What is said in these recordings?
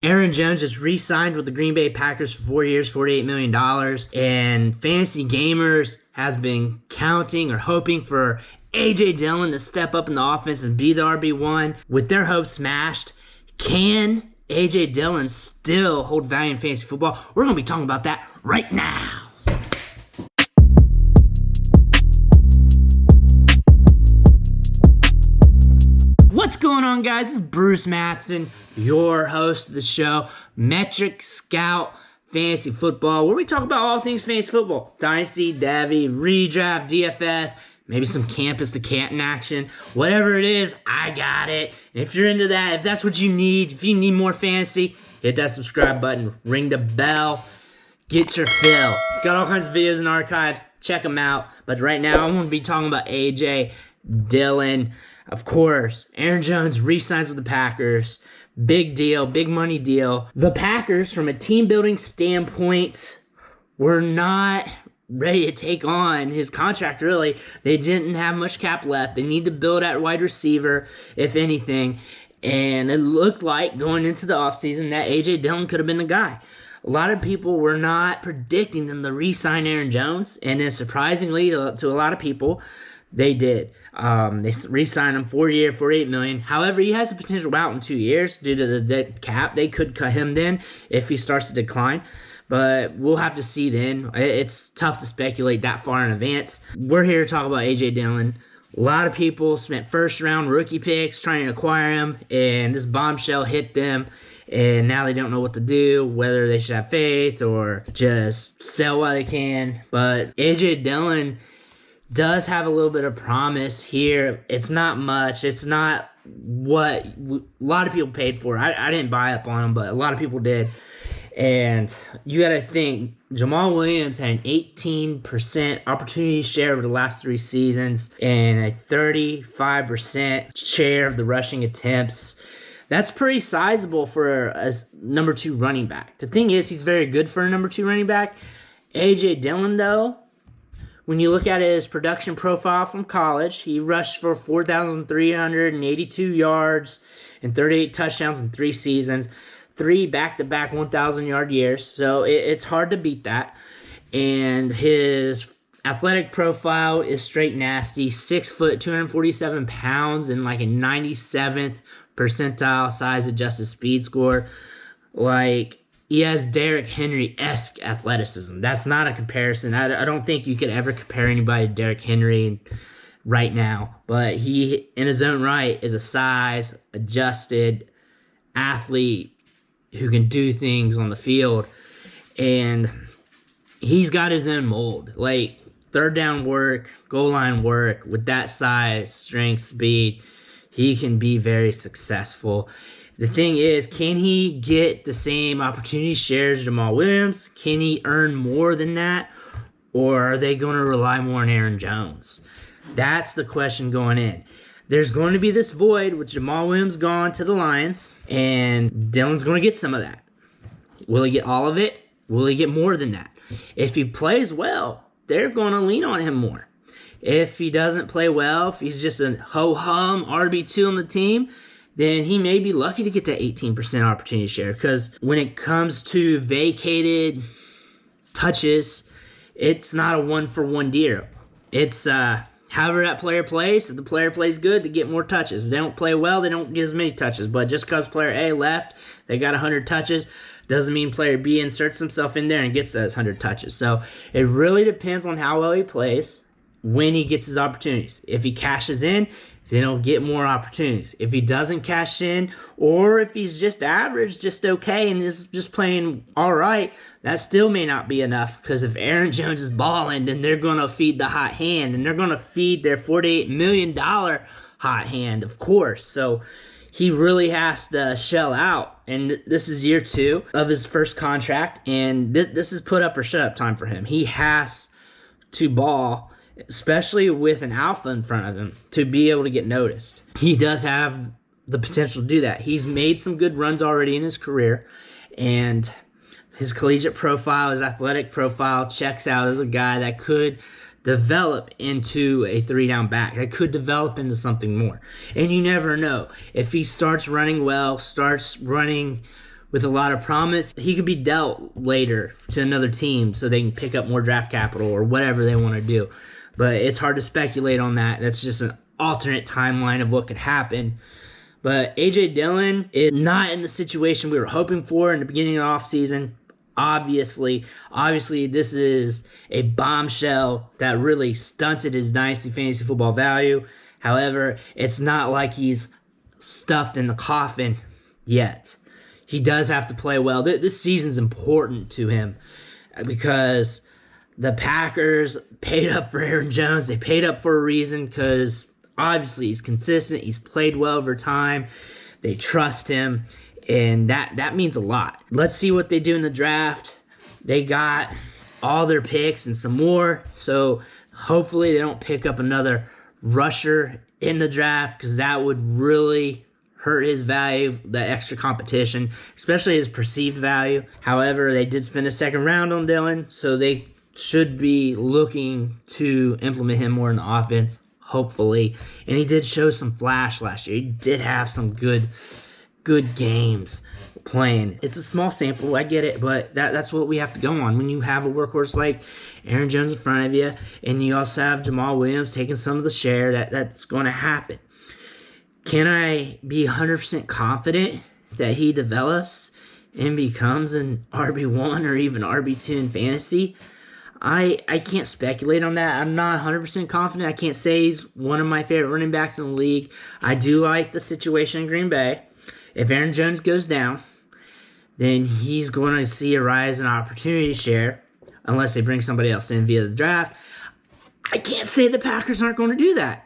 Aaron Jones just re-signed with the Green Bay Packers for 4 years, $48 million. And fantasy gamers has been counting or hoping for A.J. Dillon to step up in the offense and be the RB1. With their hopes smashed, can A.J. Dillon still hold value in fantasy football? We're going to be talking about that right now. What's going on, guys? This is Bruce Matson, your host of the show, Metric Scout Fantasy Football, where we talk about all things fantasy football. Dynasty, Davy, Redraft, DFS, maybe some Campus to Canton action. Whatever it is, I got it. And if you're into that, if that's what you need, if you need more fantasy, hit that subscribe button, ring the bell, get your fill. Got all kinds of videos and archives. Check them out. But right now, I'm going to be talking about A.J. Dillon. Of course, Aaron Jones re-signs with the Packers. Big deal, big money deal. The Packers, from a team-building standpoint, were not ready to take on his contract, really. They didn't have much cap left. They need to build at wide receiver, if anything. And it looked like, going into the offseason, that A.J. Dillon could have been the guy. A lot of people were not predicting them to re-sign Aaron Jones. And then, surprisingly, to a lot of people, they did. They re-signed him 4 year, $48 million. However, he has the potential out in 2 years due to the dead cap. They could cut him then if he starts to decline. But we'll have to see then. It's tough to speculate that far in advance. We're here to talk about A.J. Dillon. A lot of people spent first-round rookie picks trying to acquire him, and this bombshell hit them. And now they don't know what to do, whether they should have faith or just sell while they can. But A.J. Dillon does have a little bit of promise here. It's not much. It's not what a lot of people paid for. I didn't buy up on him, but a lot of people did. And you got to think, Jamal Williams had an 18% opportunity share over the last 3 seasons and a 35% share of the rushing attempts. That's pretty sizable for a number 2 running back. The thing is, he's very good for a number 2 running back. A.J. Dillon, though, when you look at his production profile from college, he rushed for 4,382 yards and 38 touchdowns in 3 seasons, 3 back-to-back 1,000-yard years. So it's hard to beat that. And his athletic profile is straight nasty. 6 foot, 247 pounds, and like a 97th percentile size-adjusted speed score. Like, he has Derrick Henry-esque athleticism. That's not a comparison. I don't think you could ever compare anybody to Derrick Henry right now. But he, in his own right, is a size-adjusted athlete who can do things on the field. And he's got his own mold. Like, third down work, goal line work, with that size, strength, speed, he can be very successful. The thing is, can he get the same opportunity shares as Jamal Williams? Can he earn more than that? Or are they going to rely more on Aaron Jones? That's the question going in. There's going to be this void with Jamal Williams gone to the Lions, and Dillon's going to get some of that. Will he get all of it? Will he get more than that? If he plays well, they're going to lean on him more. If he doesn't play well, if he's just a ho-hum RB2 on the team, then he may be lucky to get that 18% opportunity share. Because when it comes to vacated touches, it's not a one-for-one deal. It's however that player plays. If the player plays good, they get more touches. If they don't play well, they don't get as many touches. But just because player A left, they got 100 touches, doesn't mean player B inserts himself in there and gets those 100 touches. So it really depends on how well he plays when he gets his opportunities. If he cashes in, then he'll get more opportunities. If he doesn't cash in, or if he's just average, just okay, and is just playing all right, that still may not be enough. Because if Aaron Jones is balling, then they're going to feed the hot hand, and they're going to feed their $48 million hot hand, of course. So he really has to shell out. And this is year 2 of his first contract, and this is put up or shut up time for him. He has to ball, especially with an alpha in front of him, to be able to get noticed. He does have the potential to do that. He's made some good runs already in his career, and his collegiate profile, his athletic profile checks out as a guy that could develop into a 3-down back. That could develop into something more. And you never know. If he starts running well, starts running with a lot of promise. He could be dealt later to another team so they can pick up more draft capital or whatever they want to do. But it's hard to speculate on that. That's just an alternate timeline of what could happen. But A.J. Dillon is not in the situation we were hoping for in the beginning of the offseason. Obviously, this is a bombshell that really stunted his Dynasty Fantasy Football value. However, it's not like he's stuffed in the coffin yet. He does have to play well. This season's important to him because the Packers paid up for Aaron Jones. They paid up for a reason because obviously he's consistent. He's played well over time. They trust him. And that means a lot. Let's see what they do in the draft. They got all their picks and some more. So hopefully they don't pick up another rusher in the draft because that would really hurt his value, the extra competition, especially his perceived value. However, they did spend a second round on Dillon, so they should be looking to implement him more in the offense, hopefully. And he did show some flash last year. He did have some good games playing. It's a small sample, I get it, but that's what we have to go on. When you have a workhorse like Aaron Jones in front of you, and you also have Jamal Williams taking some of the share, that's going to happen. Can I be 100% confident that he develops and becomes an RB1 or even RB2 in fantasy? I can't speculate on that. I'm not 100% confident. I can't say he's one of my favorite running backs in the league. I do like the situation in Green Bay. If Aaron Jones goes down, then he's going to see a rise in opportunity share unless they bring somebody else in via the draft. I can't say the Packers aren't going to do that.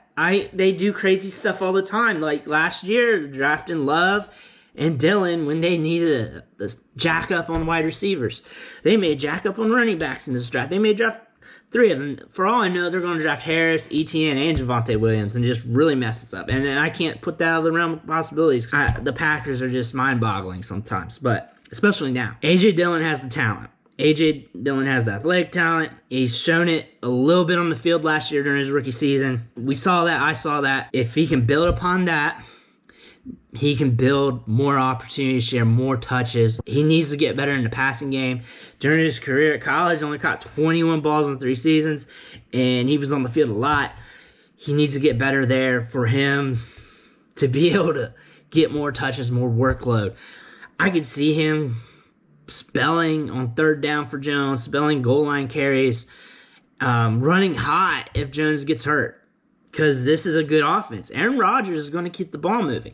They do crazy stuff all the time. Like last year, drafting Love and Dillon when they needed the jack up on wide receivers. They made jack up on running backs in this draft. They made draft 3 of them. For all I know, they're going to draft Harris, Etienne, and Javonte Williams and just really mess this up. And I can't put that out of the realm of possibilities. The Packers are just mind-boggling sometimes, but especially now. A.J. Dillon has the talent. A.J. Dillon has the athletic talent. He's shown it a little bit on the field last year during his rookie season. We saw that. I saw that. If he can build upon that, he can build more opportunities, share more touches. He needs to get better in the passing game. During his career at college, only caught 21 balls in 3 seasons, and he was on the field a lot. He needs to get better there for him to be able to get more touches, more workload. I could see him spelling on third down for Jones, spelling goal line carries, running hot if Jones gets hurt. Because this is a good offense. Aaron Rodgers is going to keep the ball moving.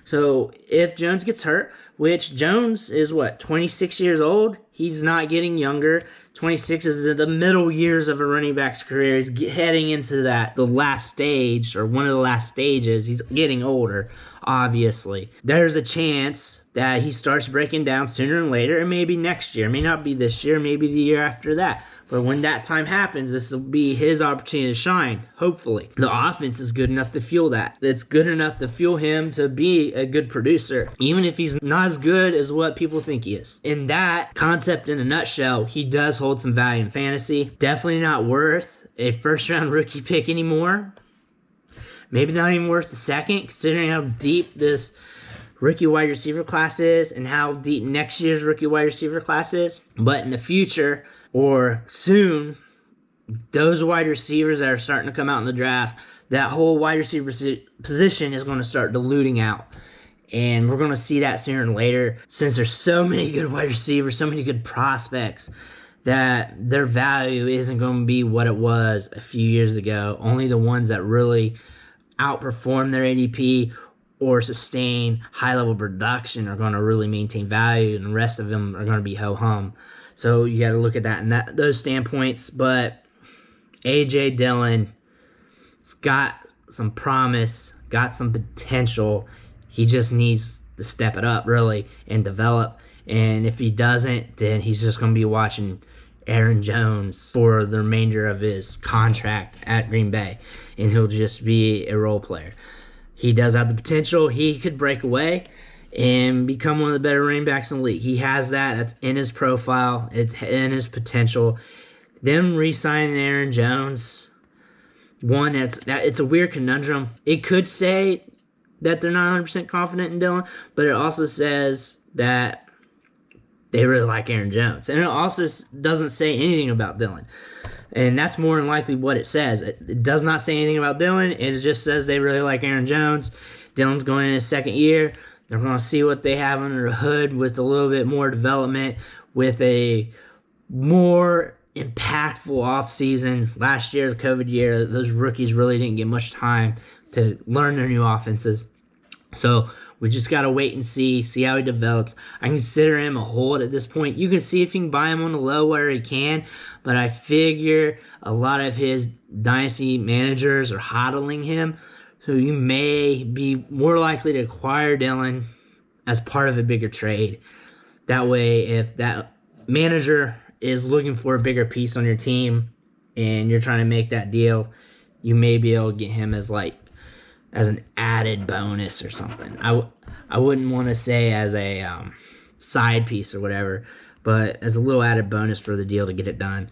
So if Jones gets hurt, which Jones is 26 years old? He's not getting younger. 26 is the middle years of a running back's career. He's heading into the last stage, or one of the last stages. He's getting older, obviously. There's a chance that he starts breaking down sooner than later. It may be next year. It may not be this year. Maybe the year after that. But when that time happens, this will be his opportunity to shine, hopefully. The offense is good enough to fuel that. It's good enough to fuel him to be a good producer, even if he's not as good as what people think he is. In that concept, in a nutshell, he does hold some value in fantasy. Definitely not worth a first-round rookie pick anymore. Maybe not even worth the second, considering how deep this rookie wide receiver class is and how deep next year's rookie wide receiver class is. But in the future, or soon, those wide receivers that are starting to come out in the draft, that whole wide receiver position is going to start diluting out. And we're going to see that sooner than later, since there's so many good wide receivers, so many good prospects, that their value isn't going to be what it was a few years ago. Only the ones that really outperform their ADP or sustain high-level production are going to really maintain value, and the rest of them are going to be ho-hum. So you got to look at that and those standpoints. But A.J. Dillon has got some promise, got some potential. He just needs to step it up, really, and develop. And if he doesn't, then he's just going to be watching Aaron Jones for the remainder of his contract at Green Bay, and he'll just be a role player. He does have the potential. He could break away and become one of the better running backs in the league. He has that. That's in his profile. It's in his potential. Them re-signing Aaron Jones, it's a weird conundrum. It could say that they're not 100% confident in Dillon, but it also says that they really like Aaron Jones. And it also doesn't say anything about Dillon. And that's more than likely what it says. It does not say anything about Dillon. It just says they really like Aaron Jones. Dillon's going in his second year. They're going to see what they have under the hood with a little bit more development, with a more impactful offseason. Last year, the COVID year, those rookies really didn't get much time to learn their new offenses. So we just got to wait and see how he develops. I consider him a hold at this point. You can see if you can buy him on the low where he can, but I figure a lot of his dynasty managers are hodling him. So you may be more likely to acquire Dillon as part of a bigger trade. That way, if that manager is looking for a bigger piece on your team and you're trying to make that deal, you may be able to get him as an added bonus or something. I wouldn't want to say as a side piece or whatever, but as a little added bonus for the deal to get it done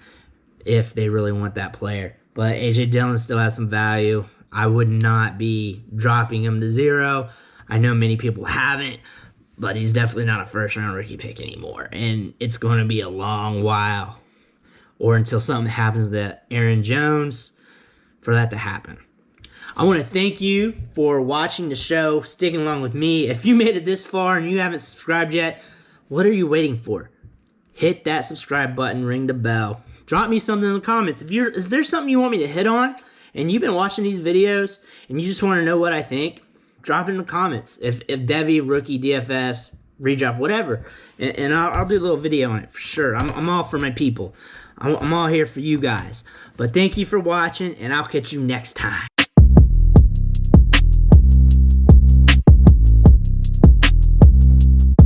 if they really want that player. But A.J. Dillon still has some value. I would not be dropping him to 0. I know many people haven't, but he's definitely not a first-round rookie pick anymore. And it's going to be a long while, or until something happens to Aaron Jones, for that to happen. I want to thank you for watching the show, sticking along with me. If you made it this far and you haven't subscribed yet, what are you waiting for? Hit that subscribe button, ring the bell. Drop me something in the comments. If there's something you want me to hit on, and you've been watching these videos, and you just want to know what I think, drop it in the comments. If Devy, rookie, DFS, redraft, whatever, and I'll do a little video on it for sure. I'm all for my people. I'm all here for you guys. But thank you for watching, and I'll catch you next time.